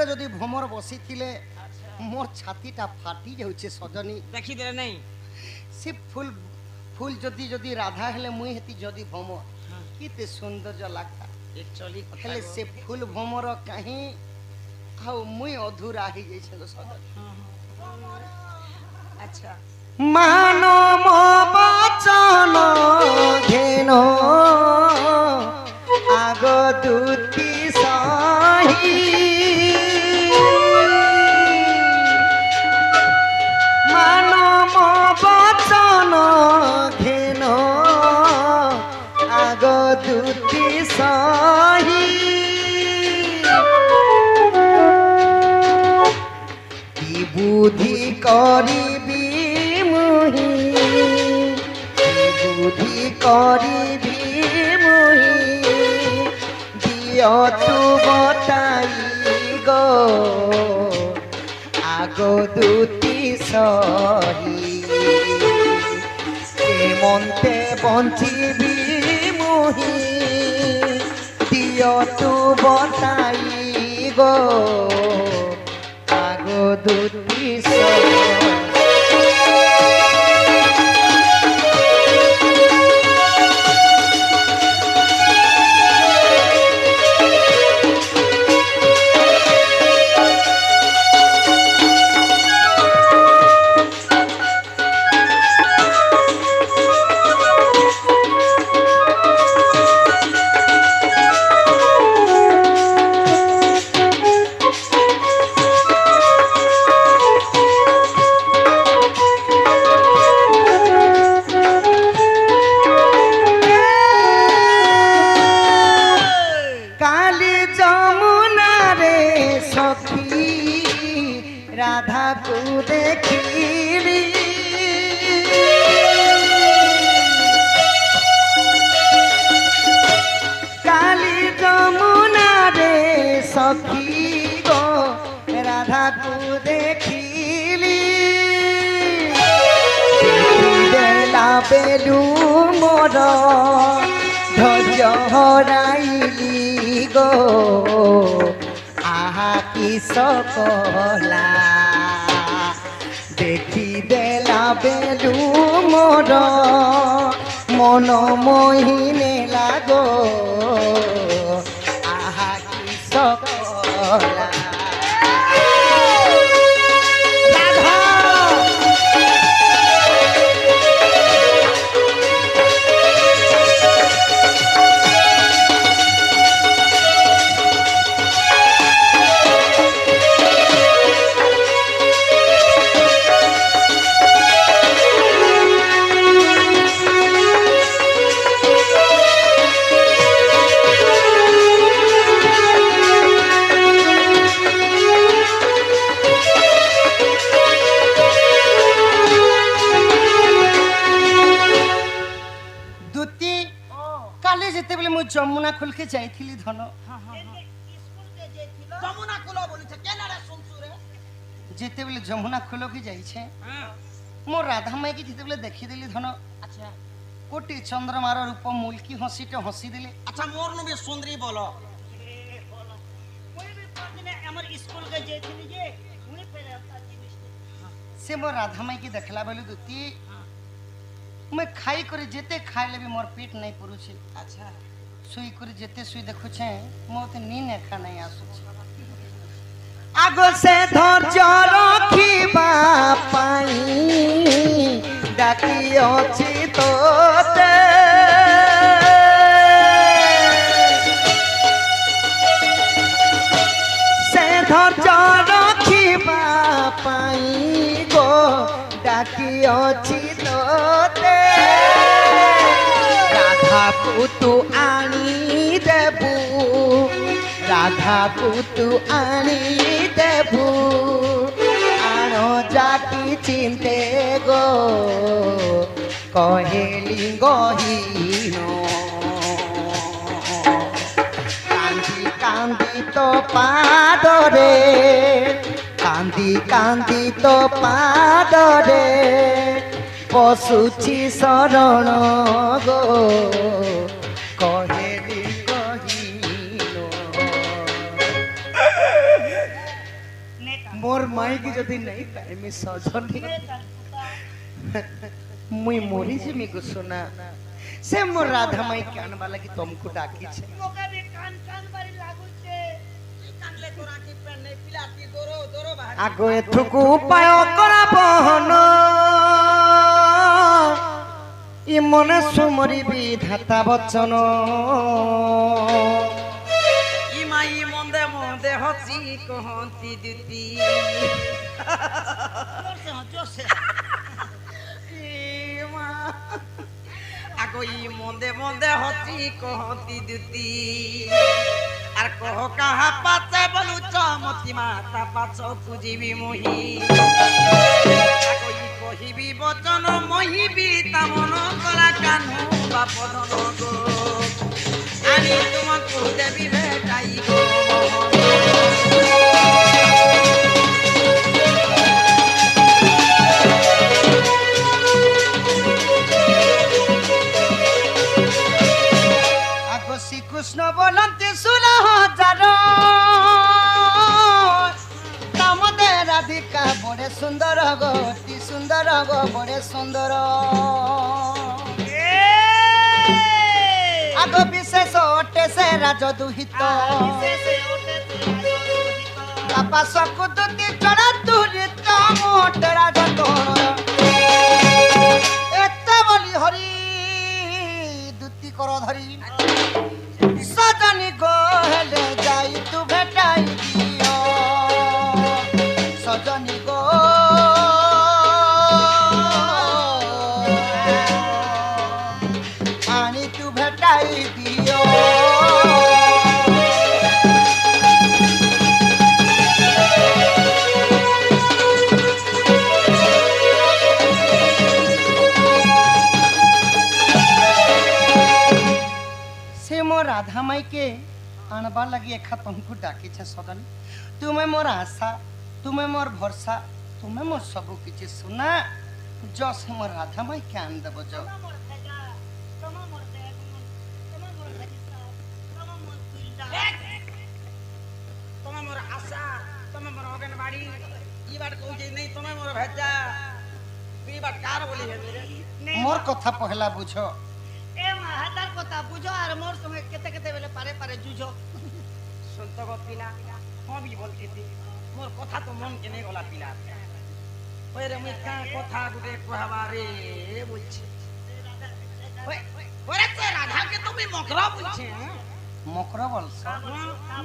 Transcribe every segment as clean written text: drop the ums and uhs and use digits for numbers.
যদি ভ্রমর বসিলে মোর ছাতিটা ফাটি যাচ্ছে সজনী দেখি দেলে নাই সে ফুল ফুল যদি যদি রাধা হেলে মুই হেতি যদি ভ্রমর কিতে সৌন্দর্য লাগতা একচুয়ালি হেলে সে ফুল ভ্রমর কাহি আউ মুই অধুরা হয়ে যাইছে সজনী। আচ্ছা মানব বচন ঘেন আগ দুতি সহি মানব বচন ঘেন আগ দুতি সহি কি বুদ্ধি করিবি মুহি কি বুদ্ধি করিবি মুহি দিয় তু বতাই গো আগ দুতি সহি কেমন্তে বঞ্চিবি মুহি দিয় তু বতাই গো আগ দুতি সহি। রাধাকু দেখিলি কালী যমুনারে সখী গো রাধাকু দেখিলি বেলা বেলু মোর ধৈর্য হরাইলি গো আহা কি সকলা দেখি দেলা বেলু মোর মন মোহিনে লাগো আহা কি সকলা। যমুনা কুলকে যাইছিলি ধন যেতেবেলে যমুনা কুলকে যাইছে মো রাধা মাইকে যেতেবেলে দেখিদেলি ধন আচ্ছা কোটি চন্দ্রমার রূপ মুলকি হসিটে হসি দিলে। আচ্ছা মোর নবে সুন্দরী বলো আমার স্কুল কে যাইছিলি যে উনি পেলে সে মো রাধা মাইকে দেখলা বেলু দুতি मैं खाई करे जेते खाई लेबी मोर पेट नहीं पुरुछे। अच्छा सुई करे जेते सुई देखु छे मोते नींद एखा नहीं आसु छे आगो से धैर्य रखिबा पाई डाकी अछि तोते से धैर्य रखिबा पाई गो डाकी अछि तोते राधा को तू आनी देबू राधा को तू आनी देबू आनो जाति चिंते गो कहेली गहीनो कांदी कांदी तो पादरे कांदी कांदी तो पादरे पशुची शरण गो कहेली कहिनो মাইকি যদি নাই পাইমি সজনী মুই মরি যিমি গো সোনা সে মোর রাধা মাই কে আনবা লাগি তোমকু ডাকিছে মোকা भी कान कान बारी लागुचे कानले तोरा की पेन नहीं पिलाती दोरो दोरो बाहर আগো এথুকু উপায় করা বহন ই মনে সুমরি বিধাতা বচন ই মাই মন্দে মন্দে হচি কহন্তি দিতি জোরসে জোরসে আগো ই মন্দে মন্দে হচি কহন্তি দিতি আর কহ কাহা পাছে বলুচ মতি মাতা পাছ খুজিবি মহি আগো ই কহিবি বচন মহিবি তামন কলা কানু বাপদন গো আমি তোমাকে দেবি ভেটাই গো শ্রীকৃষ্ণ বলন্তি সুলা হাজার তামদে রাধিকা বড়ে সুন্দর গো অতি সুন্দর গো বড়ে সুন্দর আগ বিশেষ ওটে সে রাজ দুহিত বাপা সকুদুতি চড়া দুরিত মোটে রাজ তোর এতে বলি হরি দুতি কর ধরি সজনী গো হেলে যাই তু ভেটাই দিও সজনী গো আনি তু ভেটাই দিও রাধা মাইকে আনবার লাগি এখা তোমাকে ডাকিছে সদন তুমি মোর আশা তুমি মোর ভরসা তুমি মোর সবু কিছু শোনা যশ মোর রাধা মাইকে আন দেব য তুমি মোর আশা তুমি মোর অঙ্গনবাড়ি ই বাট কইছে নাই তুমি মোর ভেজা তুই বাট কার বলি হে মোর কথা পহলা বুঝো এ মাহাতার কথা বুঝো আর মোর সঙ্গে কেতে কেতে বেলে পারে পারে জুঝো শুনতো গো পিলা কবি বলতেছি মোর কথা তো মন কেনে গলা পিলা ওই রে মুই কা কথা গুটে কহাবা রে বলছে ওরে তো রাধাকে তুমি মকরা বলছে মকরা বলছ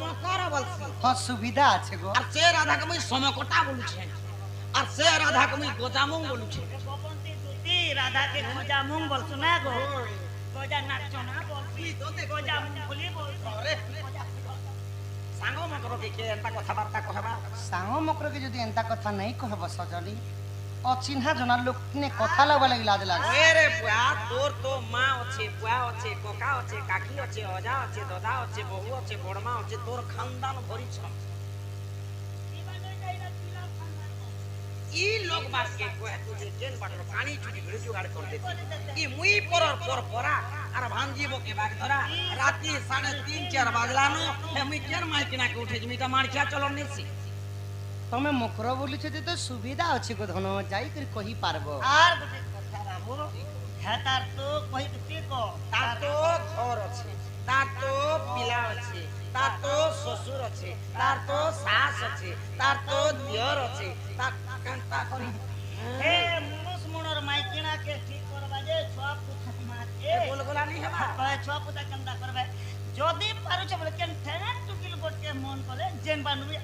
মকরা বলছি হ্যাঁ সুবিধা আছে গো আর সে রাধাকে মুই সমকটা বলছে আর সে রাধাকে মুই গোজামুং বলছে গোপন্তি দুতি রাধাকে গোজামুং বলছো না গো গোজা নাচো না বলছি তোতে গোজামুং বলি বলছো রে সাঙ্গ মকরকে কে এন্তা কথাবার্তা কহবা সাঙ্গ মকরকে যদি এন্তা কথা নাই কহব সজনী অচিহ্না জনার লোক নে কথা লাগবা লাগি লাজ লাগে ওরে বুয়া তোর তো মা আছে বুয়া আছে কোকা আছে কাকি আছে অজা আছে দাদা আছে বহু আছে বড়মা আছে তোর খানদান ভরিছ ই লোক বাসকে কয় তুই ট্রেন বাটর পানি চুরি ঘুরে জোগাড় করে দে ই মুই পর পরা আর ভাঞ্জিবো কে বাগ ধরা রাতি 3:30 4 বাজলানো মুই কেন মাই কিনা কে উঠে জমিটা মারকিয়া চলন নেছি তুমি মকর বলিছ যে তো সুবিধা আছে গো ধন যাই করে কহি পারবো আর গোটে কথা বাবু হেতার তো কই দিতে কো তার তো ঘর আছে তার তো পিলা আছে তার তো শ্বশুর আছে তার তো শাশ আছে তার তো দিয়র আছে তার কান্তা করি হে মুনুস মুনর মাইকিনা কে ঠিক করবা যে সব পুতা মাকে বলগলা নি হেবা কয় সব পুতা কান্তা করবে যদি পারুছ বলে কেন ঠেনে টুকিল বটকে মন করে জেন বানুবি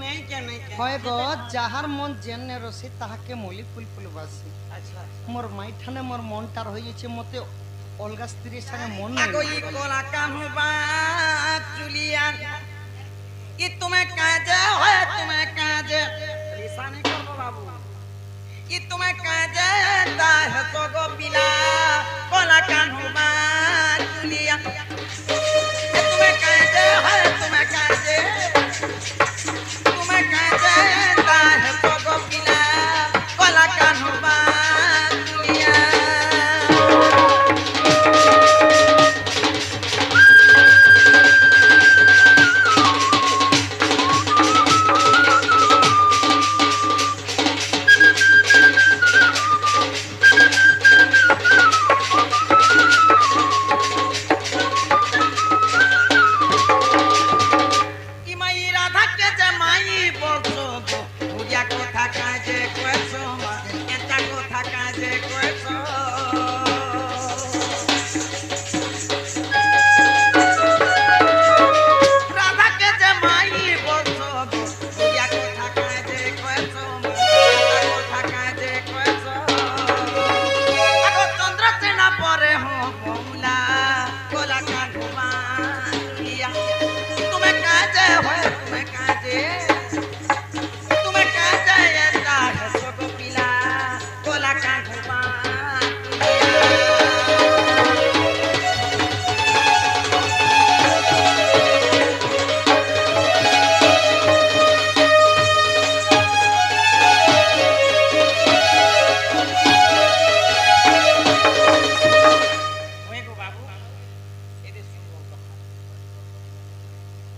নাই কে নাই কে হয় গো যাহার মন জেনে রসি তাহাকে মলি ফুল ফুল বাসি আচ্ছা মোর মাইঠানে মোর মনটার হইছে মতে অলগা স্ত্রীর সঙ্গে মন নাই আগো ই কোলা কাহুবা চুলিয়া ই তুমি কাজে হয় তুমি কাজে লিসানি করবো বাবু ই তুমি কাজে দাহ সগো বিলা কোলা কাহুবা চুলিয়া তুমি কাজে হয় তুমি কাজে দাহ সগো বিলা কোলা কাহুবা চুলিয়া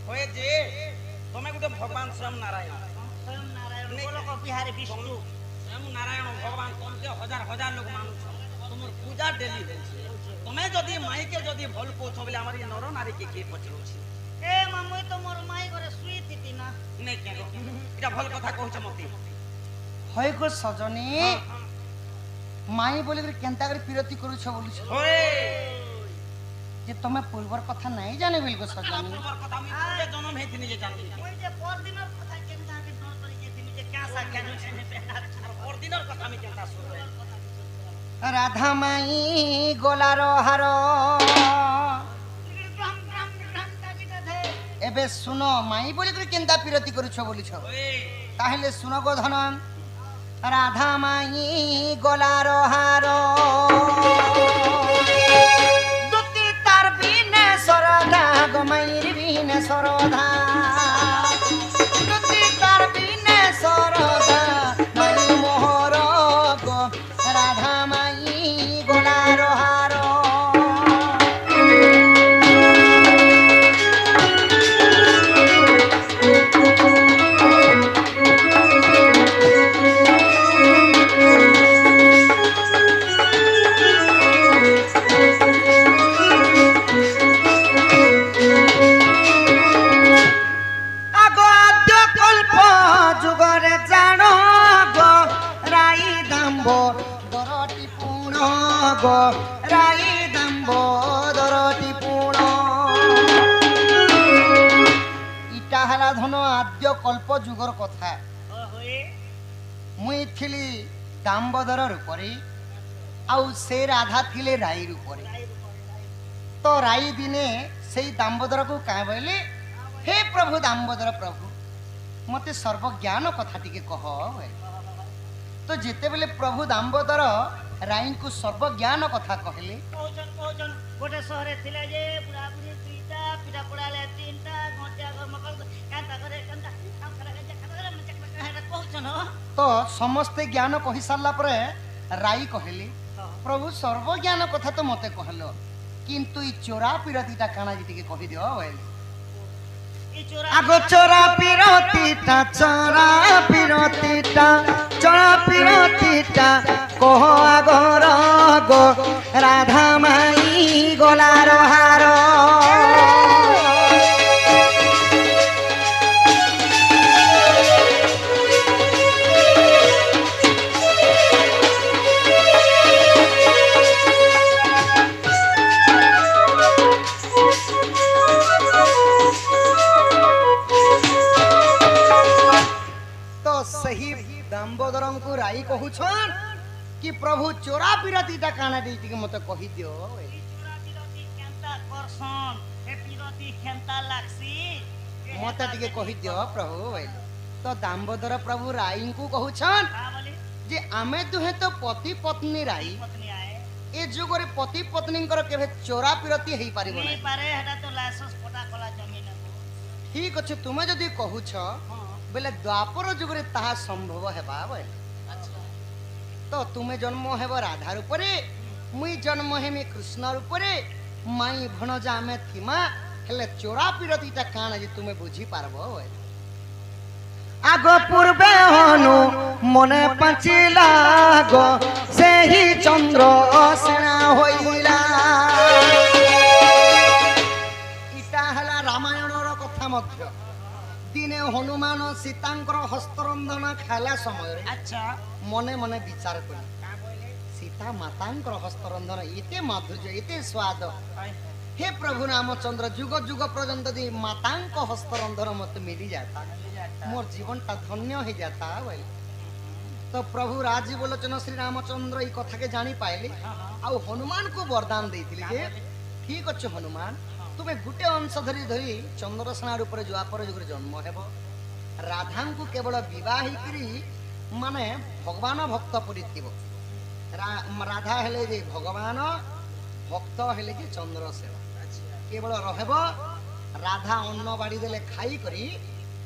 হয়ে যে তুমি গোটে ভগবান স্বয়ং নারায়ণ ସ୍ୱୟଂ ନାରାୟଣ ଗୋଲକ ବିହାରୀ ବିଷ୍ଣୁ ସ୍ୱୟଂ ନାରାୟଣ ଭଗବାନ ତମକେ ହଜାର ହଜାର ଲୋକ ମାନୁଛ ତୁମର ପୂଜା ଡେଲି ହଉଛି তুমি যদি মাইকে যদি ভুল কৌছ বলে আমার এই নর নারী কে কে পচরুছি ଏ ମା ମୁଇଁ ତ ମୋର ମାଇ ଘରେ ଶୁଇଥିଲି ନା নেই কেন এটা ভুল কথা কହୁଛ মতে হয় গো সজনী মাই বলি করে কেনতা করে বিরতি করুছ বলুছ ওই যে তুমি পূর্বর কথা নাই জানে বলি গো সজনী তোমার কথা আমি পূর্বে জন্ম হইতিনি যে জানি ମୁଇଁ ଯେ ପରଦିନର କଥା କେନ୍ତା କି ନ କରି ଯାଇଥିଲି ଯେ କାଁସା କେନୁ ଛେନେ বেহার পরদিনের কথা আমি কেনতা শুনবে রাধা মাই গোলার হার এবে শুন মাই বলি করে কেনতা বিরতি করুছ বলুছ ওই তাহলে শুন গো ধন রাধা মাই গোলার হার দুতি তার বিনে সরধা গমাইর বিনে সরধা দুতি তার বিনে সরধা মাই মোহর গো রাধা মাই গোলার হার আগো আদ্য কল্প যুগরে জান গো রাই দাম্ব দরটি পুণ গো রাই দাম্ব দরটি পুণ ইটা হেলা ধন আদ্য কল্প যুগর কথা ହୁଏ মুই থিলি দাম্বদর রূপরে আউ সে রাধা থিলে রাই রূপরে তো রাই দিনে সেই দাম্বদরକୁ কাঁ বলে হে প্রভু দাম্বদর প্রভু মতে সর্বজ্ঞান কথা টিকে কহ তো যেতেবেলে প্রভু দাম্বদর রাইଙ୍କୁ সর্বজ্ঞান কথা কহিলে କହୁଛନ୍ ଗୋଟେ ସହରେ ଥିଲେ ଯେ ବୁଢା ବୁଢୀ ଦୁଇଟା ପିଠା ପୋଡାଲେ ତିନିଟା ଘଣ୍ଟିଆ ଘର ମକର କେନ୍ତା করে କେନ୍ତା କହୁଛନ୍ তো সমস্তে জ্ঞান কহি সারলা পরে রাই কহিলে প্রভু সর্বজ্ঞান কথা তো মতে কহল কিন্তু এই চোরা পিরতিটা কানা যে টিকে কহি দিও বলে এই চোরা আগো চোরা পিরতিটা চোরা পিরতিটা কহ আগর গো রাধা মাই গলার হার তো ସେହି ଦାମ୍ବୋଦରଙ୍କୁ ରାଇ କହୁଛନ୍ କି ପ୍ରଭୁ ଚୋରା ପିରତିଟା କାଣା ଦେଇ ଟିକେ ମତେ କହିଦିଅ এই চোরা বিরতি কেন্তা করছন এ বিরতি কেন্তা লাগছি ମତେ ଟିକେ କହିଦିଅ ପ୍ରଭୁ ବୋଇଲେ ତ ଦାମ୍ବୋଦର ପ୍ରଭୁ ରାଇଙ୍କୁ କହୁଛନ୍ কা বলি ଯେ ଆମେ ଦୁହେଁ ତ ପତି ପତ୍ନୀ ରାଇ পত্নী আয়ে ଏ ଯୁଗରେ ପତି ପତ୍ନୀଙ୍କର କେବେ ଚୋରା ପିରତି ହେଇପାରିବ নেই ନାହିଁ পারে এটা তো লাইসেন্স পটা কলা জমি না ଠିକ ଅଛି ତୁମେ ଯଦି କହୁଛ হ্যাঁ ବୋଲେ ଦ୍ୱାପର ଯୁଗରେ ତାହା ସମ୍ଭବ ହେବା ବୋଇଲେ আচ্ছা ତ ତୁମେ ଜନ୍ମ ହେବ ରାଧା ରୂପରେ ମୁଇଁ ଜନ୍ମ ହେମି କୃଷ୍ଣ ରୂପରେ ମାଇ ଭଣଜା ଆମେ ଥିମା ହେଲେ ଚୋରା ପିରତିଟା କାଣା ଯେ ତୁମେ ବୁଝିପାରବ ବୋଇଲେ আগ পূর্বে হনু মনে পাঁচিলা গো সেই চন্দ্র সেনা হইলা ইটা হেলা রামায়ণর কথা মধ্য দিনে হনুমান সীতাঙ্কর হস্তরন্ধন খাইলা সময় আচ্ছা মনে মনে বিচার করি সীতা মাতাঙ্কর হস্তরন্ধন এতে মাধুর্য এতে স্বাদ হে প্রভু রামচন্দ্র যুগ যুগ পর্যন্ত যদি মাতাঙ্ক হস্তরন্ধন মতে মিলি যাতা মোর জীবনটা ধন্য হয়ে যাতা বলে তো প্রভু রাজীব লোচন শ্রী রামচন্দ্র এই কথাকে জানি পাইলে আউ হনুমান কু বরদান দেইতিলে যে ঠিক আছে হনুমান তুমি গুটে অংশ ধরি ধরি চন্দ্রসেনা রূপরে দ্বাপর যুগরে জন্ম হেব রাধাঙ্কু কেবল বিবাহ করি মানে ভগবান ভক্ত পরিথিব রাধা হেলে যে ভগবান ভক্ত হেলে যে চন্দ্রসেনা কেবল রহব রাধা অন্ন বাড়ি দেলে খাই করি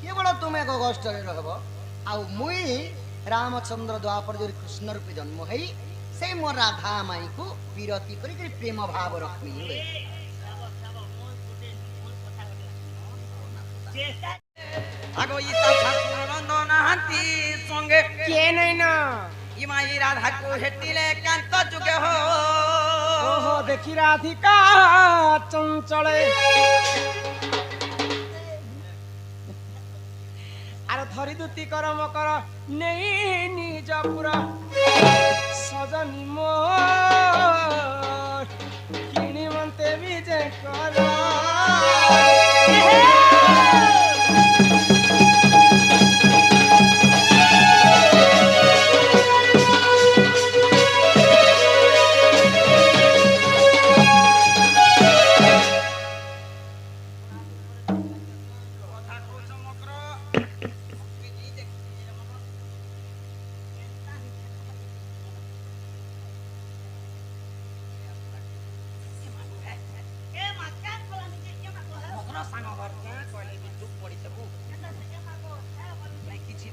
কেবল তুমি গগষ্টরে রহব আউ মুই রামচন্দ্র দ্বাপর যুগে কৃষ্ণ রূপে জন্ম হই সেই মোর রাধা মাইকু বিরতি করি করি প্রেম ভাব রখমি চেষ্টা আগো ইতা ঠাকুর নন্দনাহান্তি সঙ্গে কে নাই না ইমাই রাধাকু হেটিলে কান্ত যুগে হো ওহো দেখি রাধিকা চঞ্চলে আর ধরি দুতি কর মকর নেই নিজ পুরা সজনি মোর কিনি মন্তে বিজে কর এ মাকা কলা নিজে কে মাগো হ্যাঁ মগ্ন সাঙ্গ ঘর কইলে কি দুঃখ পড়ি তবু কে মাগো হ্যাঁ বলি নাই কিছু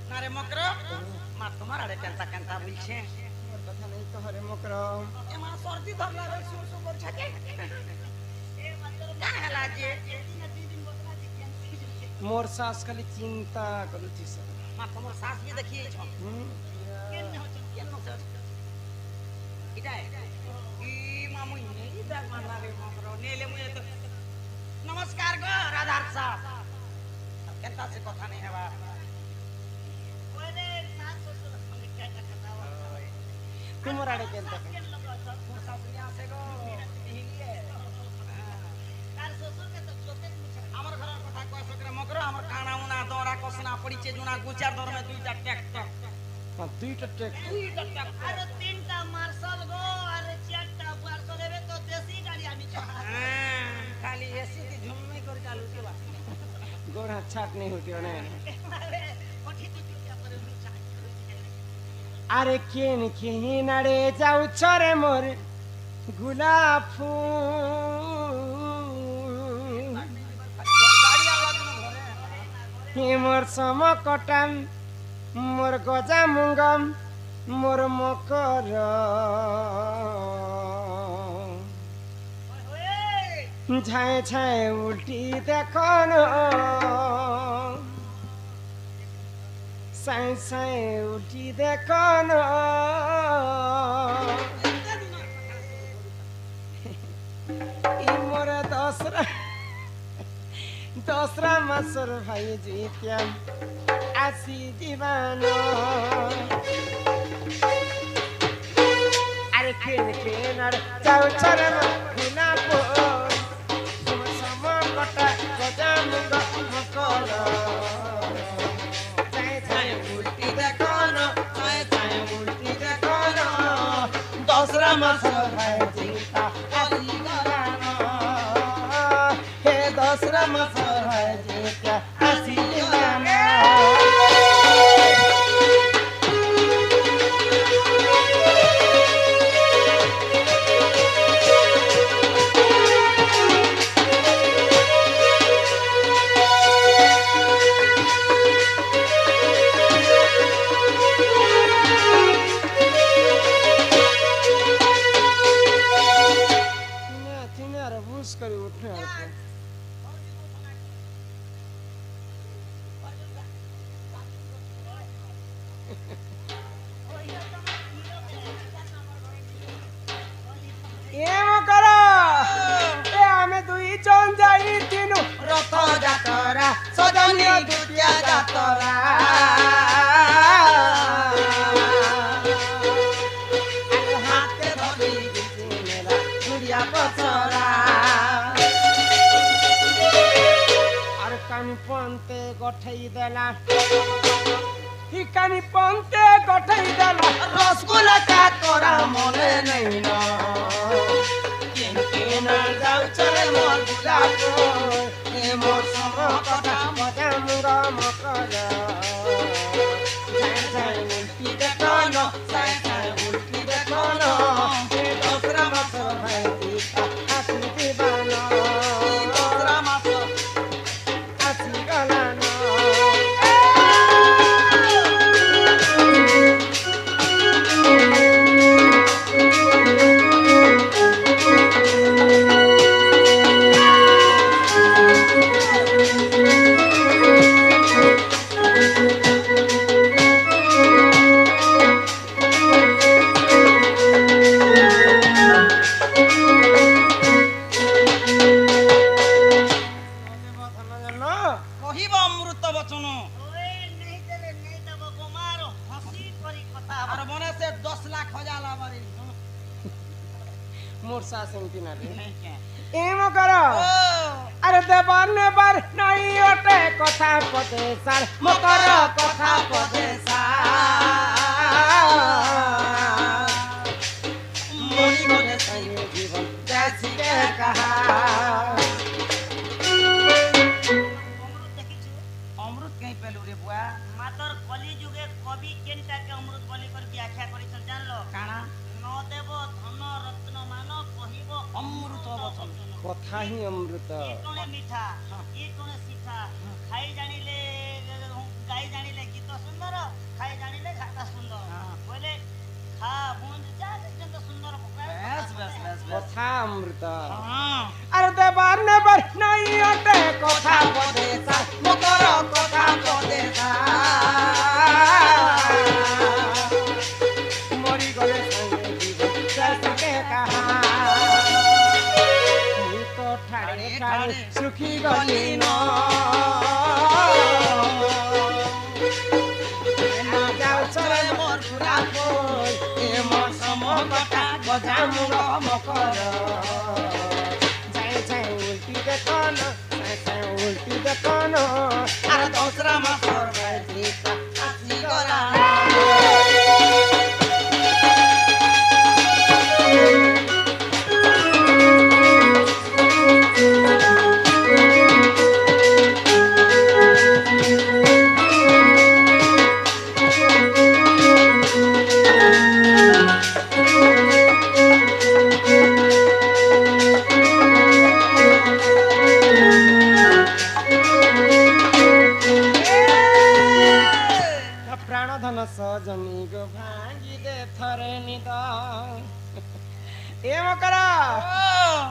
না রে মগ্র মা তোমার আড়ে কেনতা কেনতা বলছে মোর কথা নেই তো হরে মকর এ মা সর্দি ধরলা রে সু সু করছে কে এ মাত্র কা হেলা যে দিন বদলা দেখেন মোর শ্বাস খালি চিন্তা করুছি স্যার মা তোমার শাশ भी देखिए छ কেন হচ্ছে কেন হচ্ছে এটা ই মামুই নেই দেখ মানা রে মগ্র নেলে মুই তো নমস্কার গো রাধার সাহ কেনতা সে কথা নেই হেবা ওরে সাস শ্বশুর সঙ্গে কে কথা হয় তোমার আড়ে কেন থাকে কেন লগো সব মোর শাশুড়ি আছে গো হিলিয়ে তার শ্বশুরকে তো চোখে মুছে আমার ঘরের কথা কয় সকরে মগ্র আমার কানা উনা দরা কসনা পড়িছে জুনা গুচার দরমে দুইটা ট্রাক্টর দুইটা টেক দুইটা ট্রাক্টর আর তিনটা মার্শাল গো আর চারটা মার্শাল হবে তো দেশি গাড়ি আমি চালাই খালি এসি की झुम्मी कर चालू के बा गोरा छाट नहीं होती है আরে কেন কেন আরে যাও চরে মোর গোলাপ ফুল गाड़ी आला दिन घरे হে মোর সমকটাম মোর গজা মুঙ্গম মোর মকর ছায় ছায় উল্টি দেখন সাই সাই উল্টি দেখন ই মোর দশরা মাসর ভাই জিতিয়াম আসি জীবন আরে কেন কেন আর যাও চরণ গোলাপ তোমার সমকটা গজা মুঙ্গ মকর ছায় ছায় উল্টি দেখন ছায় ছায় উল্টি দেখন দশরা মাসর ভাই জিতা আসি জীবন হে দশরা মাসর ভাই জিতা আসি জীবন तिने आर बुझ करी उठने आते এম কর এ আমি দুই জন যাই তিনু রথ যাতরা সজনী দুটিয়া যাতরা আর হাতে ধরি দিছে মেলা দুরিয়া পছরা আর কানি পন্তে গঠাই দেলা হি কানি পন্তে গঠাই দেলা রসগোল্লা কা তোরা মনে নেই না কেন কেন যাও চলে মোর গোলাপ এ মোর সমকটা মজা মুঙ্গ মকর ছায় ছায় উল্টি দেখন ছায় ছায় উল্টি দেখন এ দশরা মাসর ভাই দিতা আসি দিবান দশরা মাস আসি গলান ବର୍ଷା ସେମିତି ନା ରେ नहीं क्या ଏମ କର ଆରେ ଦେବାର ନେବାର ନାଇଁ ଅଟେ କଥା ପଦେ ସାର ମକର କଥା ପଦେ मोरी गोरे ସାର ଜୀବନ जैसी के कहा অমৃত দেখিছু अमृत कहीं पेलू रे बुआ মাতর কলি যুগে কবি কেনটাকে অমৃত বলি করে ব্যাখ্যা করেছেন জানলো काना ন দেব ধন রত্ন মান কহিব अमृत बचन କଥା ହିଁ ଅମୃତ ই কোনে মিঠা ই কোনে শিখা খাই জানিলে গাই জানিলে গীত সুন্দর খাই জানিলে ঘাটা সুন্দর হ্যাঁ। বলে খা বুঝ যা দেখছেন তো সুন্দর बस बस बस बस କଥା ଅମୃତ हाँ ଆରେ ଦେବାର ନେବାର ନାଇଁ ଅଟେ କଥା ପଦେ ସାର ମକର କଥା ପଦେ ମରି ଗଲେ ସାଙ୍ଗେ ଜୀବନ जैसी के कहा ମୁଁ ତ ଠାଡେ ଠାଡେ ସୁଖୀ ଗଲି ନ ଯାଉ ଚରେ मोर पूरा ବୋଇ ଏ ମୌସମ କଥା ଗଜା ମୁଗ ମକର ଯାଇ ଯାଇ ଉଲ୍ଟି ଦେଖନ ଯାଇ ଯାଇ ଉଲ୍ଟି ଦେଖନ अरे दूसरा मासर बैठी असली गोरा ପ୍ରାଣ ଧନ ସଜନୀ ଗୋ ଭାଙ୍ଗି ଦେ ଥରେ ନିଦ ଏ ମକର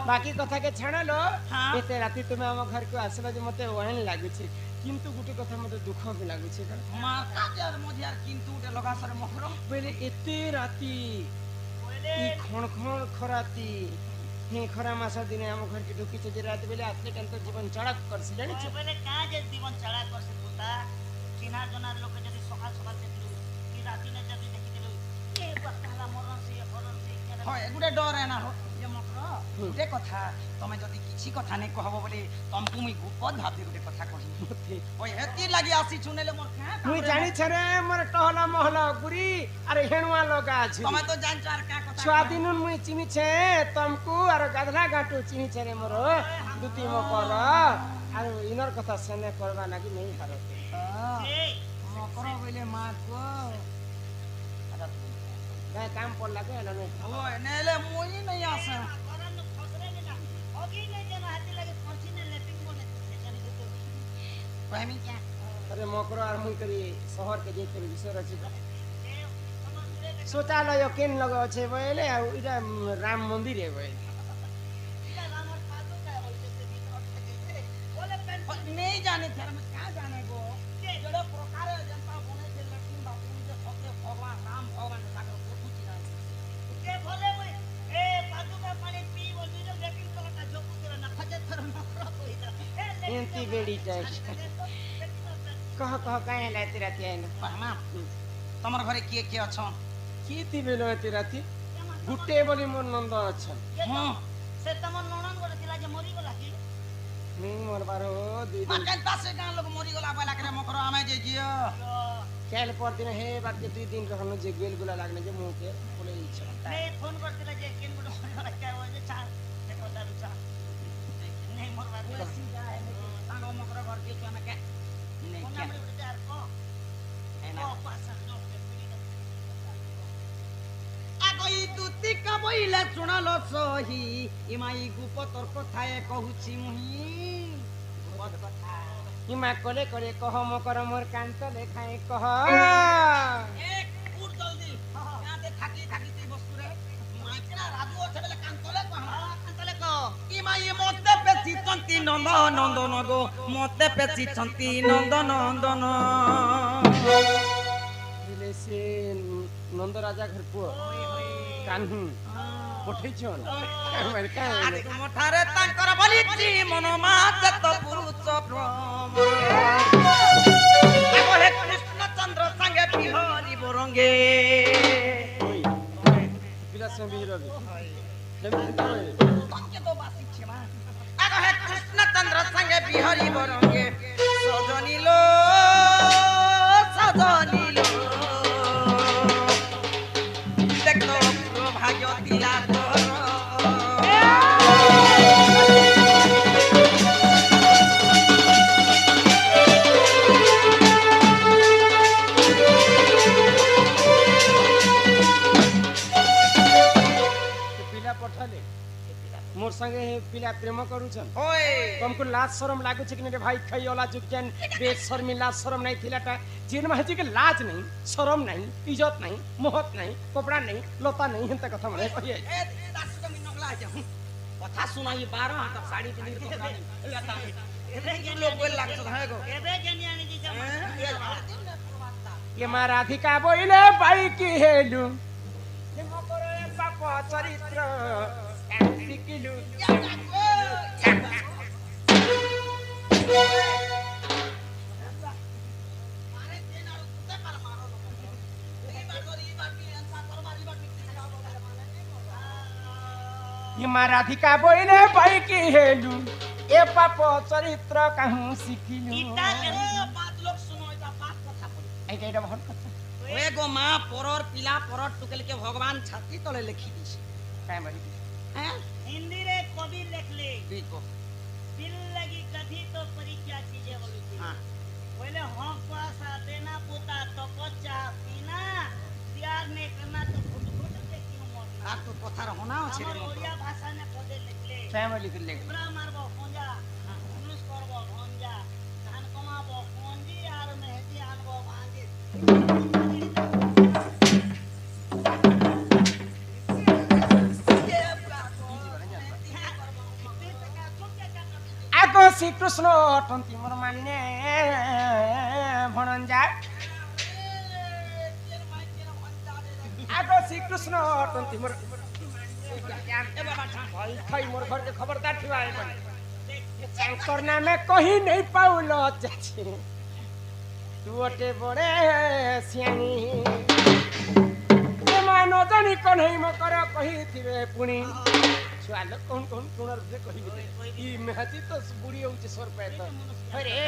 ବାକି କଥା କେ ଛାଣलो हाँ। ଏତେ ରାତି ତୁମେ ଆମ ଘରକୁ ଆସିଲ ଯେ ମତେ ୱାଇନ୍ ଲାଗୁଛି କିନ୍ତୁ ଗୋଟେ କଥା ମତେ ଦୁଃଖ ବି ଲାଗୁଛି माता यार मुझे यार किंतु उठे लगा सर मोहरो ବୋଇଲେ ଏତେ ରାତି বলে ଇ ଖଣ ଖଣ ଖରାତି ହିଁ ଖରା ମାସ ଦିନେ ଆମ ଘରକୁ ঢুকিছে যে রাত বেলে আসলে কেন তো জীবন চড়ক করছে জানিছ বলে কা যে জীবন ছাড়া করছে পুতা চিনা জনার লোকে যদি সকাল সকাল দেখলু কি রাতি না যদি দেখি দিলু এ বাতালা মরন সে হরন সে হয় গুটে ডর না हो ये मोहरो गुटे कथा तमे जदी किछि कथा नै कहबो बोले तमकु मुई गुपद भाबी गुटे कथा कहि ओय हेती लागि आसी छुनेले मोर का মুই জানিছ রে মোর টহলা মহলা গুরি আরে হেণুয়া লগা আছে तमे तो जान चार का कथा ছুয়া দিনু মুই চিনিছে তমকু আর গাধলা গাটু চিনিছে রে মোর দুতি মকর আর ইনর কথা সেনে করবা লাগি নেই পারতে এই मोकरो बोले मां को গায় কাম পড়লা কে না নেই ओय नेले मुई नै आसे করন খসরে না অগি নে যেন হাতি লাগে পছি নে লেটিং মনে জানি তো कहमी क्या আরে মকর আর মুই করি শহর কে যেতে বিষয় আছে এ তোমার দূরে শৌচালয় কেন লগ আছে বলে আর এটা রাম মন্দির এ বলে এটা আমার পাতো কা বলতে সে ভিতর থেকে বলে পেন नहीं जाने थे हम क्या जाने गो के जड़ो प्रकार जनता बने थे लक्ष्मी बाबू जे सबके भगवान राम भगवान सागर फोटो चिरा কে বলে ওই এ পাতুকা পানি পি বলি যে লেটিং কলটা ঝোকু করে না খজে থর নকর কইতা এ এন্তি বেড়িটা কহ কহ কাই লাইতে রাতি আইলো पहना तमर घरे किए के अछन কি দিবেল এতে রাতি গুটে বলি মোর নন্দ অছন हां সে তোমার ননন করে ছিল যে মরি গলা কি নি মোর বারো দুই দিন मकन पासे गां लोग मरी गला बाला करे मकरो आमे जे जियो কাল পর দিন হে বারকে দুই দিন রহন যে গেল গুলা লাগনে যে মুকে বলে ইচ্ছা নে ফোন করছিল যে কেন গুলো মরি গলা কে ওই যে চা দেখো দারু চা নেই মোর বাদ सीधा है तानो मकरो घर के क्या के नहीं কোন क्या নামে উঠে আর কো है ও ना পাসা নো আগই দুতি কবইলে শুনালো সহি ইমাই গুপ তোর কথায় কহুছি মুহি গুপত কথা হিমা কলে করে কহ মকর মোর কান্ত লেখায় কহ এক উঠ জলদি কাতে থাকি থাকি তুই বস্তু রে মাইকরা রাজু আছে বলে কান্তলে কহ কান্তলে কহ ইমাই মতে পেছি চন্তি নন্দ নন্দন গো মতে পেছি চন্তি নন্দ নন্দন দিলে সে নন্দ রাজা ঘর পুয় কানহু পঠেছন আমার কাই আরে তুমঠারে তাঙ্কর বলিছি মন মাতে তো পুরুষ ভ্রম আগলে কৃষ্ণ চন্দ্র সঙ্গে বিহরি বরঙ্গে ওই বিলাস বিরবি तंके तो बासी छेमा आगो है कृष्ण चंद्र संगे बिहारी बरंगे सजनी लो देखो भाग्य दिला मोर संगे पिला प्रेम करूछन ओए तुमको लाज शरम लागु छ कि रे भाई खइयोला जुगजन बेशर्मी लाज शरम नहीं थिलाटा जिन महजी के लाज नहीं शरम नहीं इज्जत नहीं मोहत नहीं कपड़ा नहीं लता नहीं हंता कथा मने कहिए ए दासु तो मिन नगला जा कथा सुनाई 12 हाथ साड़ी पिंदी कपड़ा लता एबे के लोग बोल लागछ है गो एबे जनियानी जी ये मा राधिका बोइले भाई की हेलु ये मकर पाप चरित्र सिकिलु ये मा राधिका बोइले भाई की हेलु ए पाप चरित्र कहूं सिकिलु इता के बात लोग सुनो इता बात कथा पड़ी आई केटा बहुत कथा ओए गो मां परर पिला परर टुकेल के भगवान छाती तले लिखी दिस काय मरी हैं हिंदी रे कवि लिखले देखो दिल लगी कथी तो परीक्षा चीजें बोली थी हां बोले हक पासा देना पुता तो कच्चा पीना प्यार ने करना तो फुट फुट के क्यों मरना आ तो कथा होना আছে हमर ओडिया भाषा ने कदे लिखले फैमिली के लेके पूरा मारबो कोंजा धनुष करबो भंजा धान कमाबो कोंजी आर मेहदी आनबो भांजी आको श्री कृष्ण अटंती मोर मान्ने भणंजा आको श्री कृष्ण अटंती मोर ए बाबा भाई खाई मोर घर के खबरदार ठिवाए बन शंकर नामे कहीं नहीं पाउलो चाची तू अटे बड़े सियानी ए मानो जानी कन्हई मकर कही थिबे पुणी छुआल कौन कौन कोनर से कही ई मेहती तो बुढ़ी होउछ सर पे तो अरे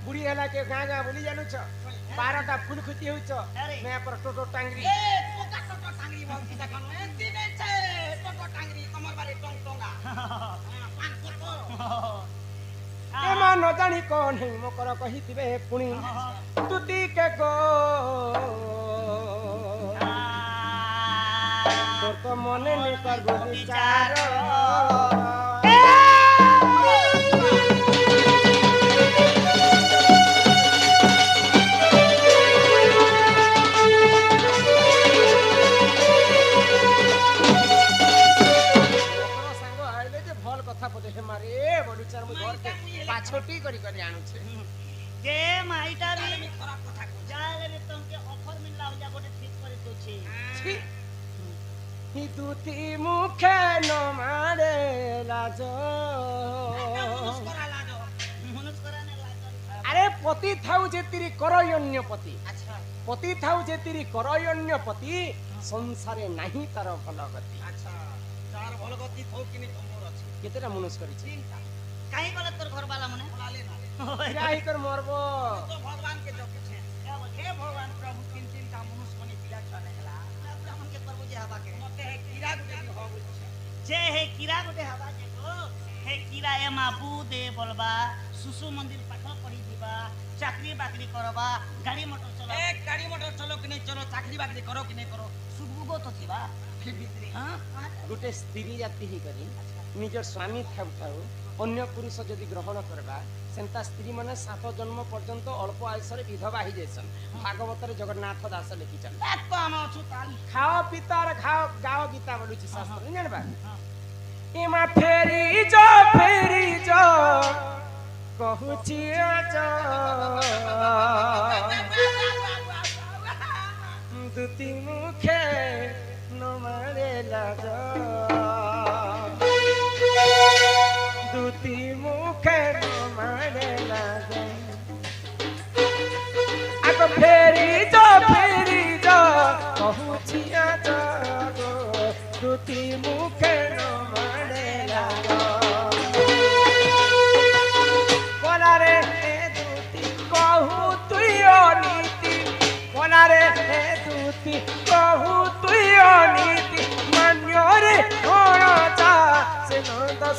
बुढ़ी हला के गां गां बोली जानू छ 12टा फूल खुती होउछ मैं पर टोटो टांगरी ए पोका टोटो टांगरी बोलती देखन ए दिने छे टोटो टांगरी कमर बारे टोंग टोंगा पान फोटो ए मानो जानी कौन है मकर कही थिबे पुणी तुती के गो तोर तो मने नहीं कर विचार पाछोटी करी करी आनु छे जे माइटा भी खराब कथा जाले रे तुमके ऑफर मिलला हो जा गोटे ठीक करे तो छे छी ही दूती मुखे न मारे लाजो मनुष्य कराने लाजो अरे पति थाउ जे तेरी करयन्य पति अच्छा पति थाउ जे तेरी करयन्य पति संसारे नाही तार भल गति अच्छा तार भल गति थौ कि नहीं तमोर अछि केतेरा मनुष्य करी छी काहे गले तोर घर वाला मने बोला ले ना राही कर मरबो तो भगवान के जप छे हे भगवान प्रभु तीन तीन का मनुष्य कोनी पिला चले गला ब्राह्मण के प्रभु जे हवा के मते है कीड़ा गुटे हो गइल छे जे हे कीड़ा गोटे हवा जे गो हे कीड़ा ए माबू दे बोलबा सुसु मंदिर पाठ पढ़ी दिबा चाकरी बाकरी करबा गाड़ी मोटर चला ए गाड़ी मोटर चलो कि नहीं चलो चाकरी बाकरी करो कि नहीं करो सुबुगो तो थिबा फिर भीतरी हां गोटे स्त्री जाति ही करी निजर स्वामी थाउ थाउ अन्य पुरुष जदि ग्रहण करबा सेंता स्त्री माने 7 जन्म पर्यंत अल्प आयुष रे विधवा ही जैसन भागवत रे जगन्नाथ दास लिखिछन एक तो हम छु ताली खाओ पीतार खाओ गाओ गीता बोलुची शास्त्र नहीं जानबा इमा फेरी जो कहूची जो दुती मुखे न मारे लाजो दुती मुखे न मारे लाजो आको फेरी जो कहूची जो दुती मुखे न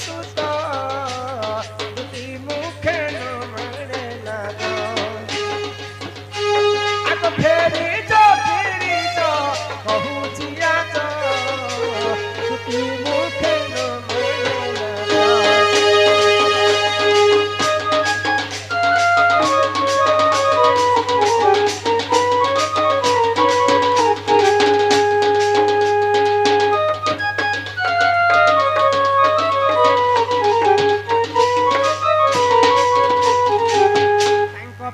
সুত দুটি মুখে নমরে লাগ আগ ফেরি কহুছি আজ দুটি মুখে নমরে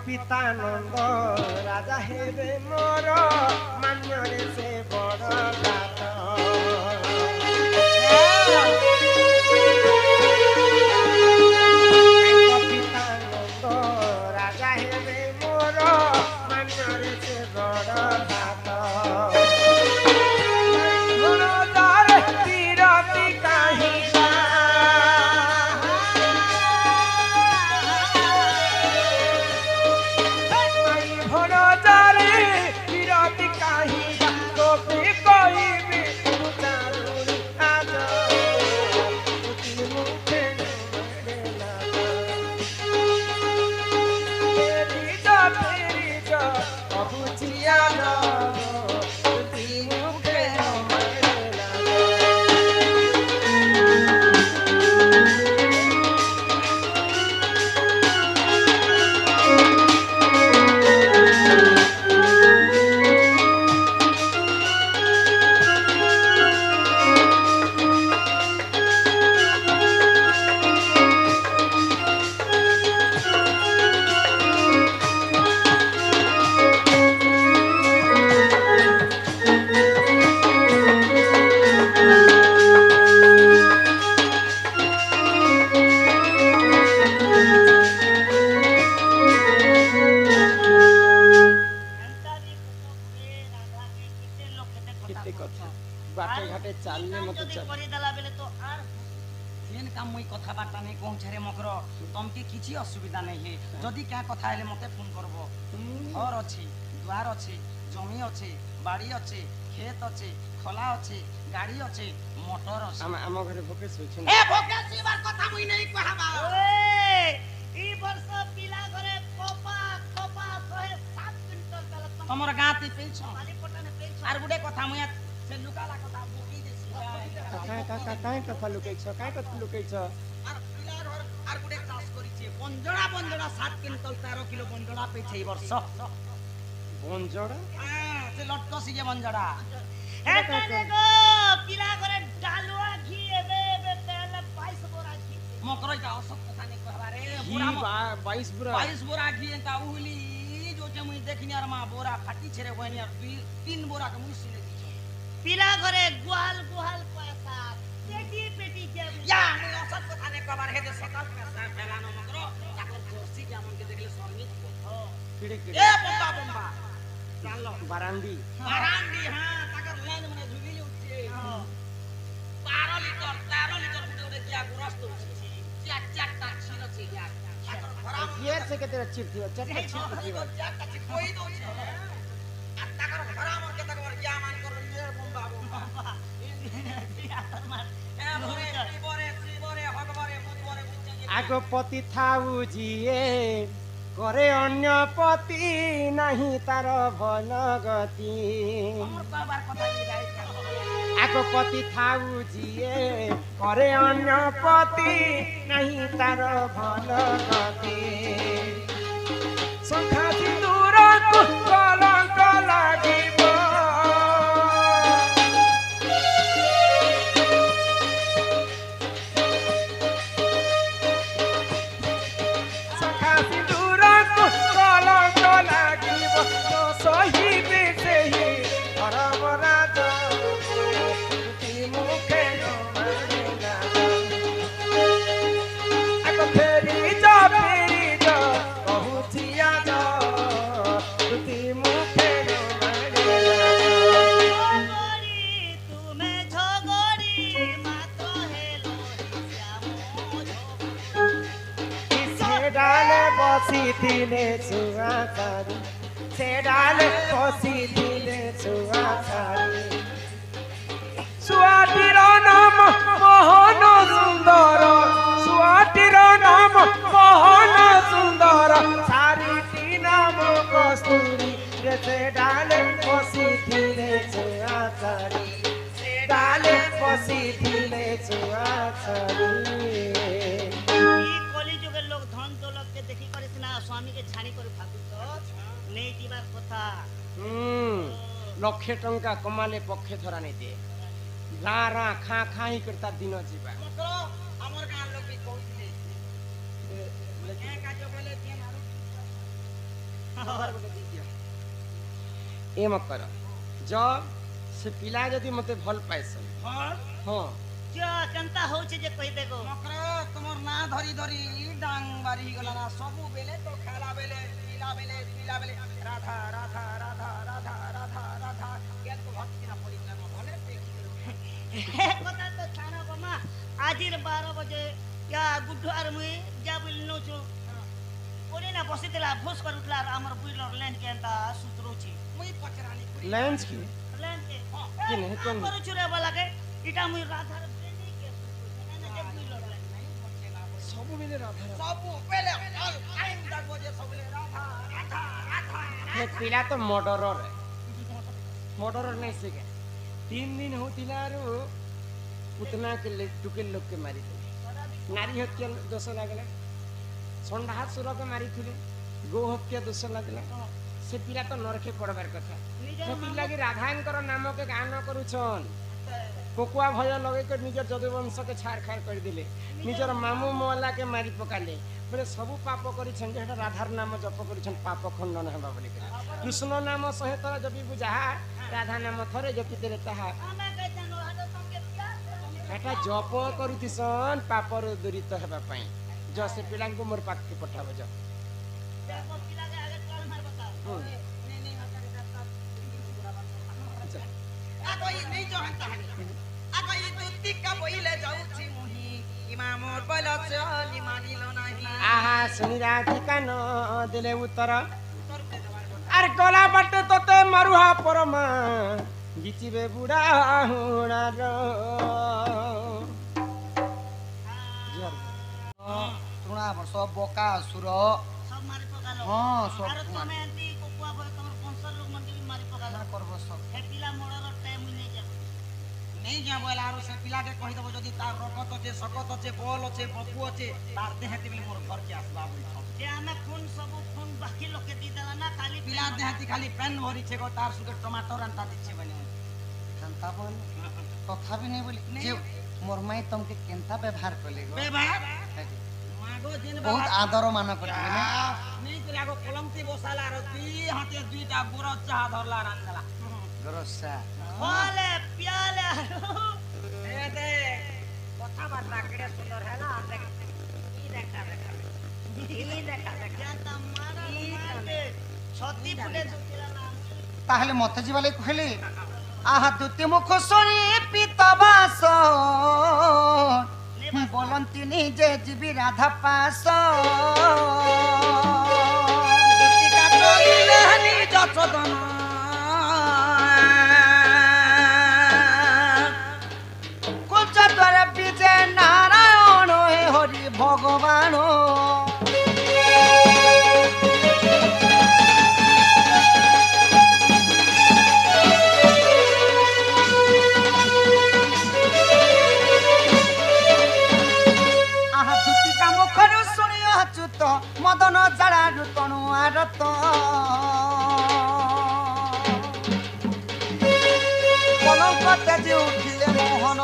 পিতানন্দ রাজা হেবে মোর মান্যরে সে বড় দাত পিতানন্দ রাজা হেবে মোর মান্যরে সে বড় দাত তীরতি কাহিবা बाटे घाटे चालने मत चल करी देला बेले तो आर जेन काम मुई कथा बार्ता नहीं कहूं छरे मकर तमके किछि असुविधा नहीं है जदी क्या कथा हेले मते फोन करबो घर अछि द्वार अछि जमी अछि बाड़ी अछि खेत अछि खला अछि गाड़ी अछि मोटर अछि हम घरे भोकेस होछ ए भोकेस ई बार कथा मुई नहीं कहबा ओए ई वर्ष पिला घरे कोपा 107 क्विंटल दलत हमर गाती पेछ खाली पटने पेछ आर गुडे कथा मुई से लुकाला कथा बुकी देसी काय कथा लुकै छ काय कथा लुकै छ आर पिला घर आर गुडे चाष करी छे बंजड़ा 7 क्विंटल 13 किलो बंजड़ा पेछ ई वर्ष बंजड़ा हां से लटकसी जे बंजड़ा एटा देखो पिला घरे डालुआ घी एबे तेल 22 बोरा घी मकरई का औसत कथा नहीं कहबा रे पूरा 22 बोरा घी एंता उली जो जे मुई देखनी आर मा बोरा फाटी छरे बहनी आर 3 बोरा के मुई सिले पिला घरे गुहाल पैसा पेटी के या मुई औसत कथा नहीं कहबा रे सकल पैसा फैलानो मकरो ताकर कुर्सी जामन के देखले शर्मित हो किड़े ए बम्बा जान लो बारांडी हां ताकर लाइन मने झुगिली उठे 12 लीटर गुडे किया ग्रस्त होछि चार ता छिन छै यार ताकर खराब ये से के तेरा चिप दियो चटका चिप दियो कोई दो छै आ ताकर खराब और के तकर क्या मान कर ये बम्बा आगो पति थाउ जिए करे अन्य पति नहीं तार भल गति आगो पति थाउ जिए करे अन्य पति नहीं तार भल गति संखा सिंदूर कलंक लागिब बसी दिले छुआ छारी से डाले बसी दिले छुआ छारी छुआटीर नाम मोहन ସୁନ୍ଦର ଶୁଆଟିର ନାମ ମୋହନ ସୁନ୍ଦର ସାରିଟି ନାମ କସ୍ତୁରୀ ରେ ସେ ଡାଲେ ବସିଥିଲେ ଛୁଆ ଛାଡ଼ି ସେ ଡାଲେ ବସିଥିଲେ ଛୁଆ ଛାଡ଼ି কলি যুগের লোক ধন দৌলতকে দেখি করে সিনা স্বামীকে ছাড়ি করে ভাবুছ নেই ଯିବାର কথা লক্ষে টঙ্কা কমালে পক্ষে ধরা নেই দিয়ে রা রা খা খা হি করে তার দিন ଯିବା আমার গাঁ লোক भी কହୁଥିଲେ ଏ କାଜ ବୋଲେ କିଏ ମାରୁ एम कर जब से पिला जदि मते भल पाइसन ফল हाँ যা কেনতা হচ্ছে যে কই দেখো মকর তোমার না ধরি ধরি ডাং বাড়ি গলা না সবু বেলে তো খেলা বেলে পিলা বেলে রাধা রাধা রাধা রাধা রাধা রাধা কেন তো ভক্তি না পড়ি না বলে দেখি কথা তো ছাড়া বামা আজির 12 बजे या गुड्डू आर मुई जा बोलनो छु ओने ना बसितला भोस करूतला हमर बुइलर लैंड के अंता सुतरोची মুই পচরানি लंच की लैंड के कि नहीं कौन करू छु रे वाला के इटा मुई राधार प्रेमी के ना जे बुइलर लैंड नहीं बचेला सब मिले राधा সবু বেলে অল টাইম দেখবো যে সবলে রাধা রাধা রাধা ये पिला तो मर्डरर है मर्डरर नहीं सीखे 3 दिन होतिला रो उतना के टुके लोग के मारी थे नारी हत्या दोष लागला संडा हाथ सुर के मारी थे गो हत्या दोष लागला से पिला तो नरके पड़बार कथा से पिला की राधांकर नाम के गान करूछन कोकुआ भय लगे कर निजर जदुवंश के छाड़ खाड़ कर दिले निजर मामू मोला के मारी पकाले बोले सब पाप करिछन जे राधार नाम जप करिछन पाप खंडन हेबा बोली कृष्ण नाम सहे तर जपि बुझा राधा नाम थरे जपि देले ताहा हमें कह जानो हद संगे प्यार एटा जप करुतिसन पापर दूरित हेबा पई जो से पिला को मोर पाक के पठाबो जो देखो पिला के आगे चल मार बताओ नहीं हटा आगो इ नहीं जो हंता आगो इ दुती का बोइले जाउछि मुही इमामोर बोला चली मानिलो नाही आहा सुनी राधी कान दिले उत्तर अरे कोला बटे तोते मरुहा परमा गीचिबे बुढ़ा हुणा रो तुणा सब बोका असुर सब मारी पकालो हाँ, सब आरो तमे एंती कोकुआ भय तमर पंसर लोग मन के भी मारी पकालो ना करबो सब हे पिला मोड़र टाइम नहीं जा नहीं जा बोला आरो से पिला के कहि दबो जदी तार रकत আছে सकत আছে বল আছে বপু আছে তার দেহাতি বলি মোর घर के आसबा बोली जे हमें खून सब खून बाकी लोग के दी देला ना खाली पिला देहाती खाली पेन भरी छे गो तार सुके टमाटर आनता दिछे बने केनता बोल तथापि नहीं बोली जे मोर माई तुमके केनता व्यवहार करले गो बेबार मागो दिन बहुत आदर मान करले ना नहीं तो लागो कलमती बसाला रो दी हाथे दुईटा बुरा चाह धरला रांदला गरसा बोले प्याले ए दे কথা বার্তা কেড়ে সুন্দর है ना देख ई देखा जानता मारा मारते छत्ती फुटे दुतिला ना ताहले मते जीवाले कहले आहा दुते मुख सोनी पितबास बोलंती जे जीवी राधा पास दुतिका तोलिले हनी जचदन कुच द्वारा विजय नारायण हे हरि भगवान मदन जड़ा रुतणु आरत कलंक तेजी उठिले मोहन